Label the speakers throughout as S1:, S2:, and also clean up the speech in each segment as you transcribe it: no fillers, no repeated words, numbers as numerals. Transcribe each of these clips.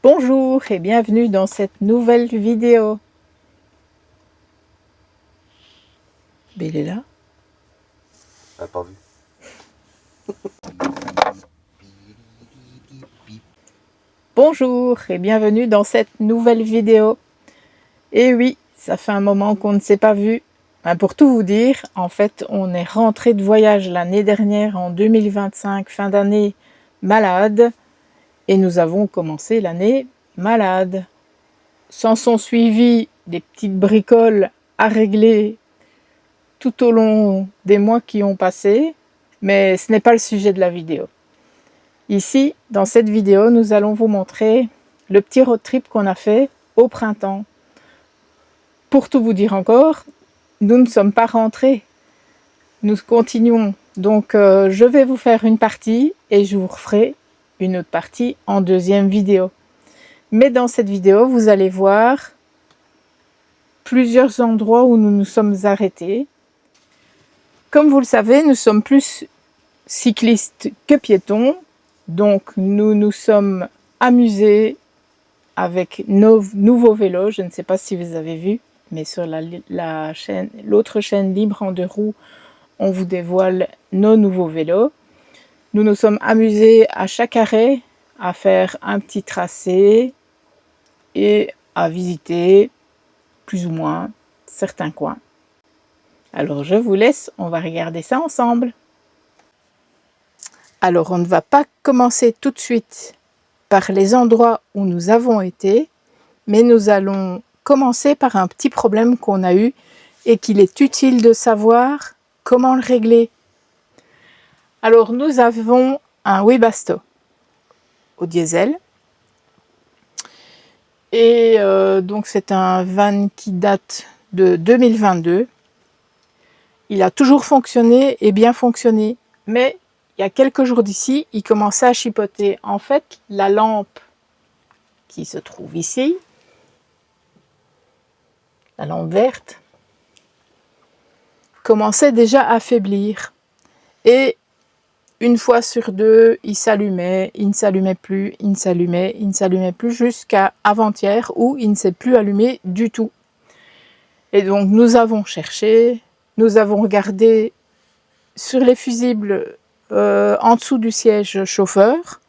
S1: Bonjour et bienvenue dans cette nouvelle vidéo. Il est là?
S2: Pas vu.
S1: Bonjour et bienvenue dans cette nouvelle vidéo. Et oui, ça fait un moment qu'on ne s'est pas vu. Pour tout vous dire, en fait, on est rentré de voyage l'année dernière en 2025, fin d'année, malade. Et nous avons commencé l'année malade. S'en sont suivis des petites bricoles à régler tout au long des mois qui ont passé, mais ce n'est pas le sujet de la vidéo. Ici, dans cette vidéo, nous allons vous montrer le petit road trip qu'on a fait au printemps. Pour tout vous dire encore, nous ne sommes pas rentrés. Nous continuons. Donc, je vais vous faire une partie et je vous referai une autre partie en deuxième vidéo. Mais dans cette vidéo, vous allez voir plusieurs endroits où nous nous sommes arrêtés. Comme vous le savez, nous sommes plus cyclistes que piétons. Donc, nous nous sommes amusés avec nos nouveaux vélos. Je ne sais pas si vous avez vu, mais sur l'autre chaîne Libre en deux roues, on vous dévoile nos nouveaux vélos. Nous nous sommes amusés à chaque arrêt à faire un petit tracé et à visiter plus ou moins certains coins. Alors, je vous laisse, on va regarder ça ensemble. Alors, on ne va pas commencer tout de suite par les endroits où nous avons été, mais nous allons commencer par un petit problème qu'on a eu et qu'il est utile de savoir comment le régler. Alors, nous avons un Webasto au diesel. Et donc, c'est un van qui date de 2022. Il a toujours fonctionné et bien fonctionné, mais il y a quelques jours d'ici, il commençait à chipoter. En fait, la lampe qui se trouve ici, la lampe verte, commençait déjà à faiblir. Et une fois sur deux, il s'allumait, il ne s'allumait plus, il ne s'allumait plus, jusqu'à avant-hier où il ne s'est plus allumé du tout. Et donc, nous avons cherché, nous avons regardé sur les fusibles en dessous du siège chauffeur.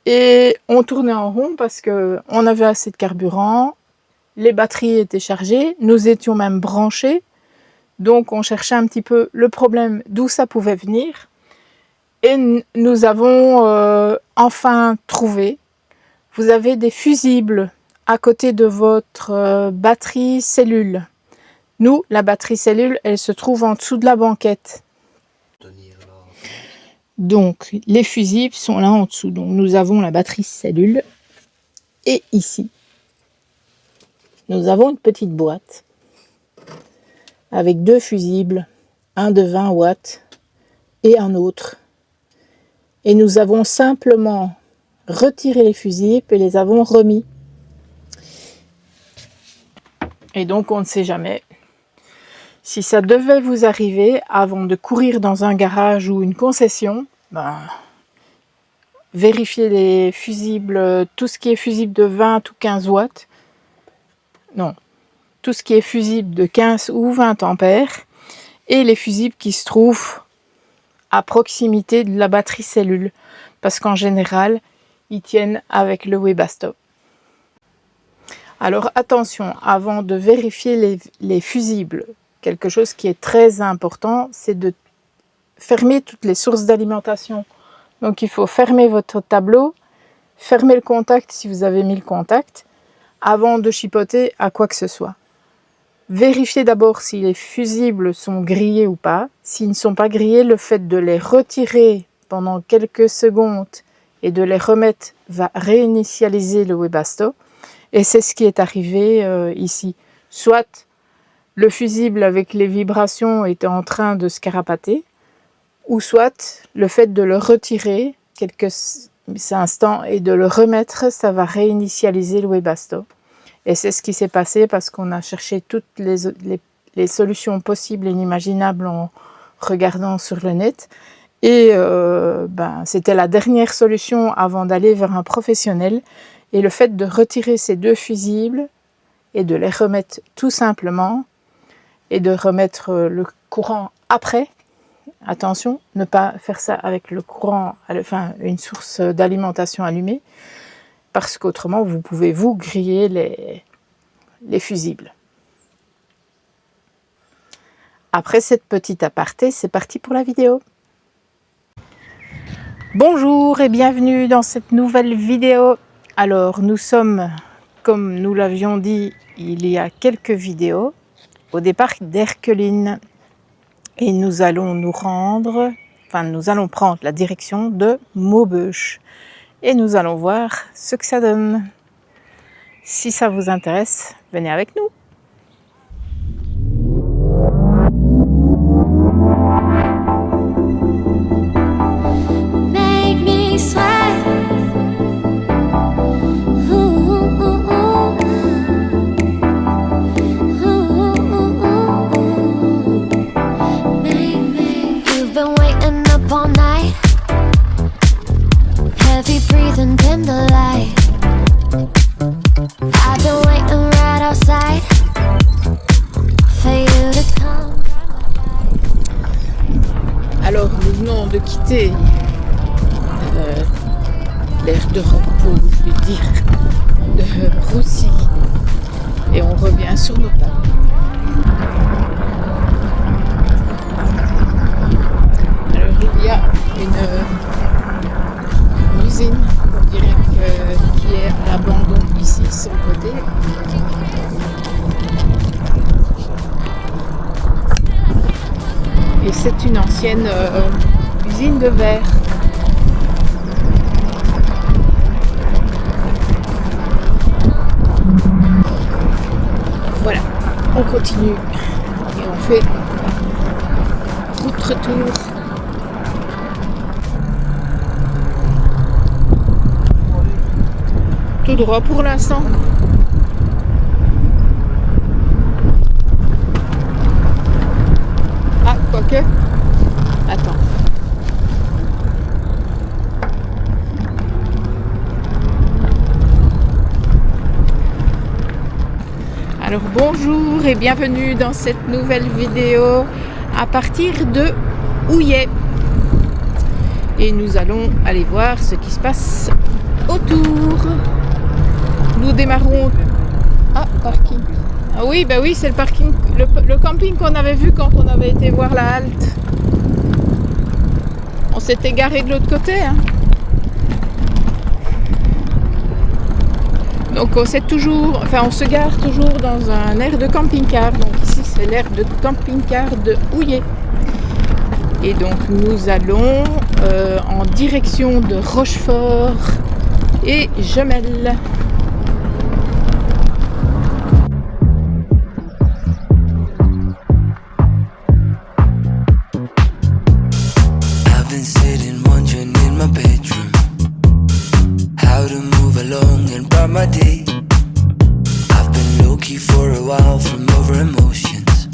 S1: Et on tournait en rond parce qu'on avait assez de carburant, les batteries étaient chargées, nous étions même branchés. Donc on cherchait un petit peu le problème d'où ça pouvait venir. Et nous avons enfin trouvé. Vous avez des fusibles à côté de votre batterie cellule. Nous, la batterie cellule, elle se trouve en dessous de la banquette. Donc, les fusibles sont là en dessous. Donc, nous avons la batterie cellule. Et ici, nous avons une petite boîte avec deux fusibles, un de 20 watts et un autre. Et nous avons simplement retiré les fusibles et les avons remis. Et donc, on ne sait jamais. Si ça devait vous arriver, avant de courir dans un garage ou une concession, vérifiez les fusibles, tout ce qui est fusible de 20 ou 15 watts. Non, tout ce qui est fusible de 15 ou 20 ampères. Et les fusibles qui se trouvent à proximité de la batterie cellule. Parce qu'en général, ils tiennent avec le Webasto. Alors attention, avant de vérifier les fusibles, quelque chose qui est très important, c'est de fermer toutes les sources d'alimentation. Donc il faut fermer votre tableau, fermer le contact si vous avez mis le contact, avant de chipoter à quoi que ce soit. Vérifiez d'abord si les fusibles sont grillés ou pas. S'ils ne sont pas grillés, le fait de les retirer pendant quelques secondes et de les remettre va réinitialiser le Webasto. Et c'est ce qui est arrivé ici. Soit le fusible avec les vibrations était en train de se carapater, ou soit le fait de le retirer quelques instants et de le remettre, ça va réinitialiser le Webasto. Et c'est ce qui s'est passé parce qu'on a cherché toutes les solutions possibles et inimaginables en regardant sur le net. Et c'était la dernière solution avant d'aller vers un professionnel. Et le fait de retirer ces deux fusibles et de les remettre tout simplement, et de remettre le courant après, attention, ne pas faire ça avec le courant, enfin une source d'alimentation allumée, parce qu'autrement vous pouvez vous griller les fusibles. Après cette petite aparté, c'est parti pour la vidéo. Bonjour et bienvenue dans cette nouvelle vidéo. Alors nous sommes, comme nous l'avions dit il y a quelques vidéos, au départ d'Erqueline. Et nous allons nous rendre, enfin nous allons prendre la direction de Maubeuge. Et nous allons voir ce que ça donne. Si ça vous intéresse, venez avec nous.
S3: Make me sweat. Ooh, ooh, ooh. Ooh, ooh, ooh. You've been waiting up all night, heavy breathing, dim the light. I've been waiting right outside for you to come.
S1: Alors nous venons de quitter l'aire de repos, je vais dire, de Roussy. Et on revient sur nos pas. Alors il y a une usine, on dirait qui est à l'abandon ici, sur le côté. Et c'est une ancienne usine de verre. Voilà, on continue et on fait route retour. Tout droit pour l'instant. Ah, quoique. Attends. Alors bonjour et bienvenue dans cette nouvelle vidéo à partir de Houillet. Et nous allons aller voir ce qui se passe autour. Nous démarrons. Ah, parking. Ah oui, bah oui, c'est le parking, le camping qu'on avait vu quand on avait été voir la halte. On s'était garé de l'autre côté. Hein. Donc on se gare toujours dans un aire de camping-car. Donc ici c'est l'aire de camping-car de Houillet. Et donc nous allons en direction de Rochefort et Jemelle.
S4: My day, I've been low-key for a while from over emotions.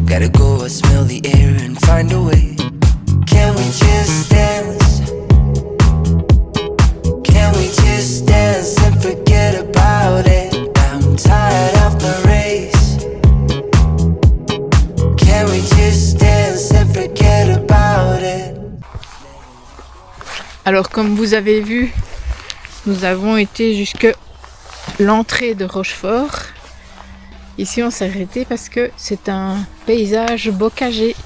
S4: Gotta go, I smell the air and find a way. Can we just dance? Can we just dance and forget about it? I'm tired of the race. Can we just dance and forget about it?
S1: Alors comme vous avez vu, nous avons été jusque l'entrée de Rochefort. Ici on s'est arrêté parce que c'est un paysage bocager.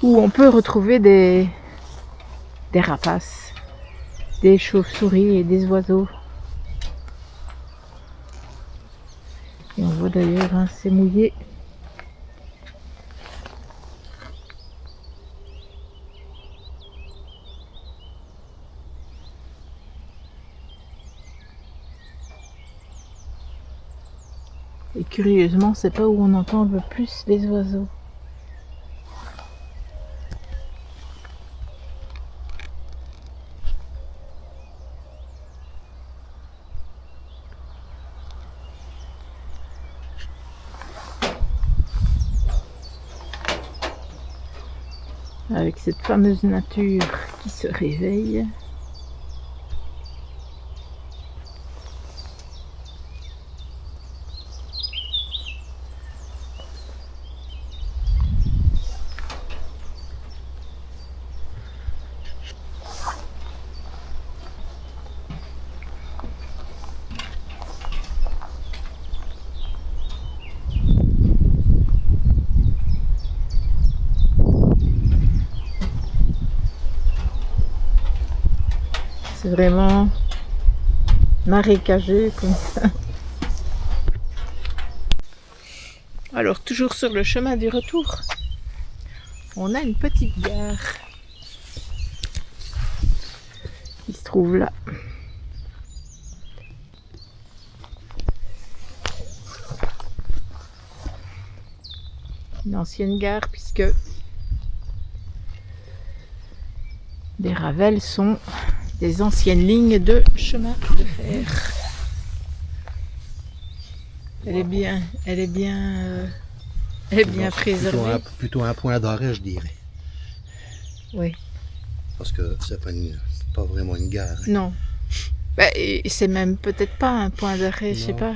S1: Où on peut retrouver des rapaces, des chauves-souris et des oiseaux. Et on voit d'ailleurs, hein, c'est mouillé. Et curieusement, c'est pas où on entend le plus les oiseaux. avec cette fameuse nature qui se réveille. C'est vraiment marécageux comme ça. Alors, toujours sur le chemin du retour, on a une petite gare qui se trouve là. Une ancienne gare puisque les Ravels sont des anciennes lignes de chemin de fer. Elle est bien préservée.
S5: Plutôt un point d'arrêt, je dirais.
S1: Oui.
S5: Parce que c'est pas vraiment une gare.
S1: Non. Bah, et c'est même peut-être pas un point d'arrêt, je sais pas.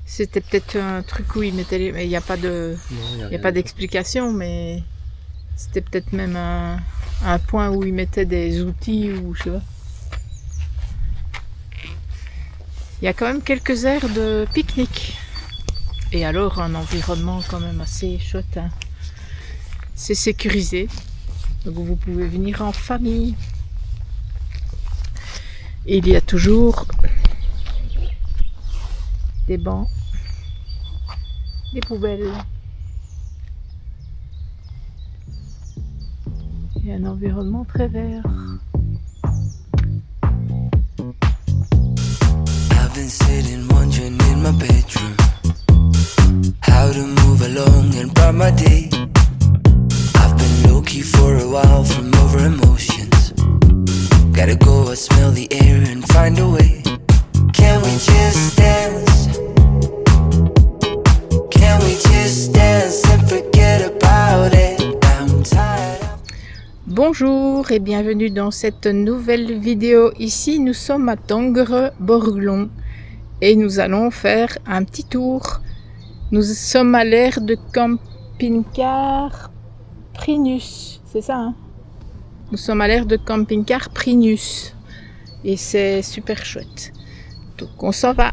S1: C'était peut-être un truc où ils mettaient les... Mais il n'y a pas d'explication, mais c'était peut-être même un point où ils mettaient des outils ou je sais pas. Il y a quand même quelques aires de pique-nique. Et alors un environnement quand même assez chouette. Hein. C'est sécurisé. Donc vous pouvez venir en famille. Et il y a toujours des bancs, des poubelles. Et un environnement très vert.
S4: I've been sitting wondering in my bedroom how to move along and bright my day. I've been low-key for a while from over emotions. Gotta go and smell the air and find a way. Can we just dance? Can we just dance and forget about it? I'm tired.
S1: Bonjour et bienvenue dans cette nouvelle vidéo. Ici nous sommes à Tongres-Borglum et nous allons faire un petit tour. Nous sommes à l'aire de camping-car Prignus, c'est ça hein? Nous sommes à l'aire de camping-car Prignus et c'est super chouette. Donc on s'en va.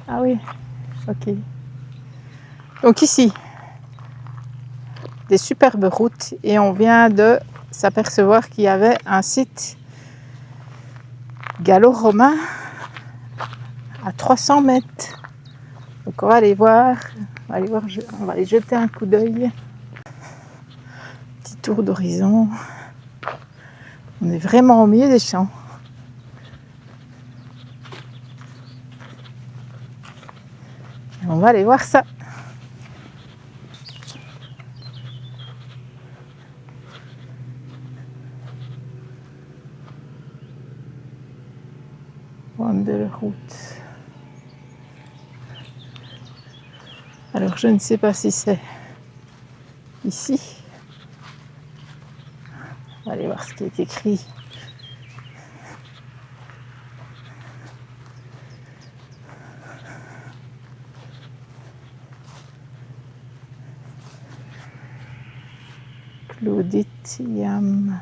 S1: Ah oui, ok. Donc ici, des superbes routes et on vient de s'apercevoir qu'il y avait un site gallo-romain à 300 mètres. Donc on va aller voir, on va aller jeter un coup d'œil. Petit tour d'horizon. On est vraiment au milieu des champs. Et on va aller voir ça. Wandelroute. Alors je ne sais pas si c'est ici. On va aller voir ce qui est écrit. Claudite Yam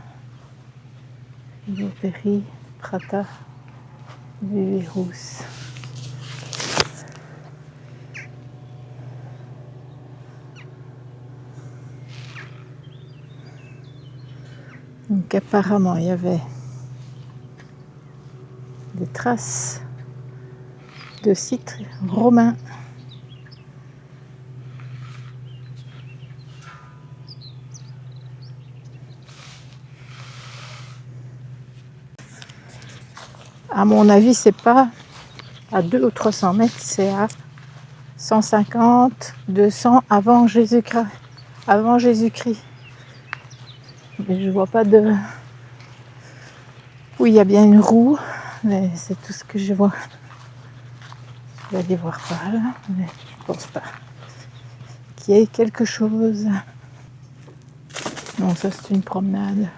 S1: Ioperi Prata Vivirus. Donc apparemment il y avait des traces de sites romains. À mon avis, c'est pas à 200 ou 300 mètres, c'est à 150, 200 avant Jésus-Christ. Avant Jésus-Christ. Mais je vois pas de Oui, il y a bien une roue, mais c'est tout ce que je vois. Je vais aller voir par là, mais je pense pas qu'il y ait quelque chose. Non, ça c'est une promenade.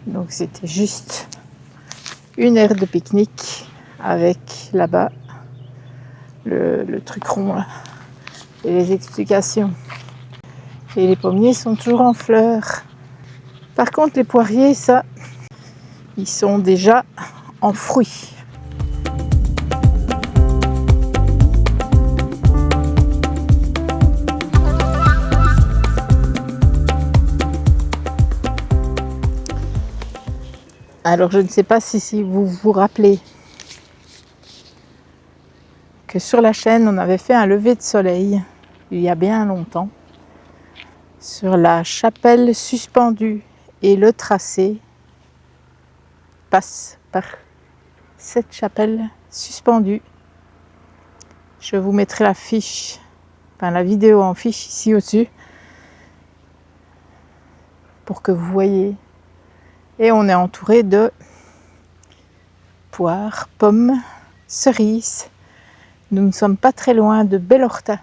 S1: Donc c'était juste une aire de pique-nique avec là-bas le truc rond là, et les explications. Et les pommiers sont toujours en fleurs. Par contre les poiriers, ça, ils sont déjà en fruits. Alors je ne sais pas si vous vous rappelez que sur la chaîne on avait fait un lever de soleil il y a bien longtemps sur la chapelle suspendue et le tracé passe par cette chapelle suspendue. Je vous mettrai la fiche, enfin la vidéo en fiche ici au-dessus pour que vous voyez. Et on est entouré de poires, pommes, cerises. Nous ne sommes pas très loin de Bellorta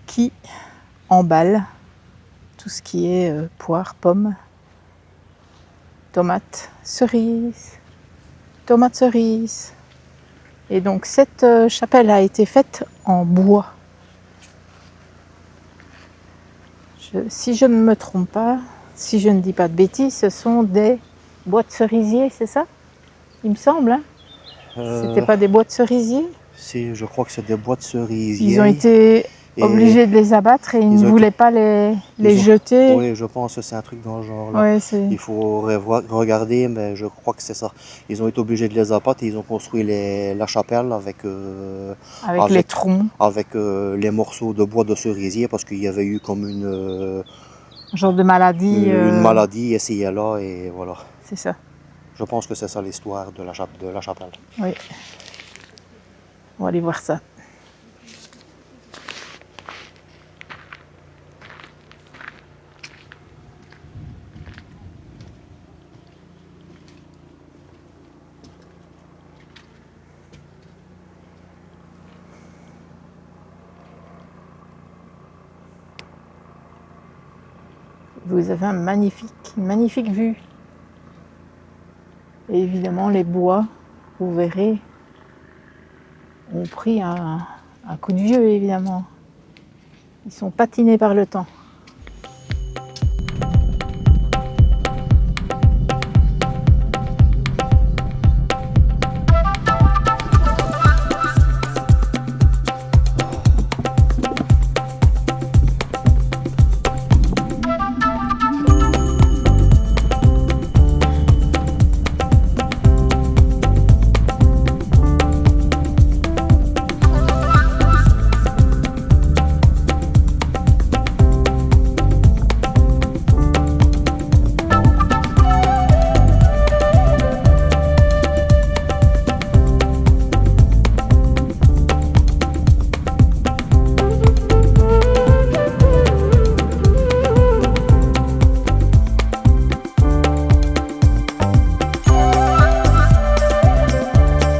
S1: qui emballe tout ce qui est poires, pommes, tomates, cerises, tomates cerises. Et donc cette chapelle a été faite en bois. Si je ne me trompe pas, si je ne dis pas de bêtises, ce sont des bois de cerisier, c'est ça? Il me semble, hein? C'était pas des bois de cerisier?
S5: Si, je crois que c'est des bois de cerisier.
S1: Ils ont été obligés de les abattre et ils ne voulaient pas les jeter.
S5: Oui, je pense que c'est un truc dans le genre. Là.
S1: Ouais,
S5: il faut regarder, mais je crois que c'est ça. Ils ont été obligés de les abattre et ils ont construit la chapelle avec
S1: les troncs.
S5: Avec les morceaux de bois de cerisier parce qu'il y avait eu comme une...
S1: genre de maladie.
S5: Une maladie essayée là et voilà.
S1: C'est ça.
S5: Je pense que c'est ça l'histoire de la chapelle.
S1: Oui. On va aller voir ça. Vous avez une magnifique vue. Et évidemment, les bois, vous verrez, ont pris un coup de vieux, évidemment. Ils sont patinés par le temps.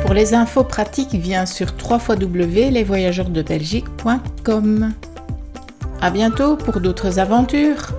S1: Pour les infos pratiques, viens sur www.lesvoyageurdebelgique.com. À bientôt pour d'autres aventures.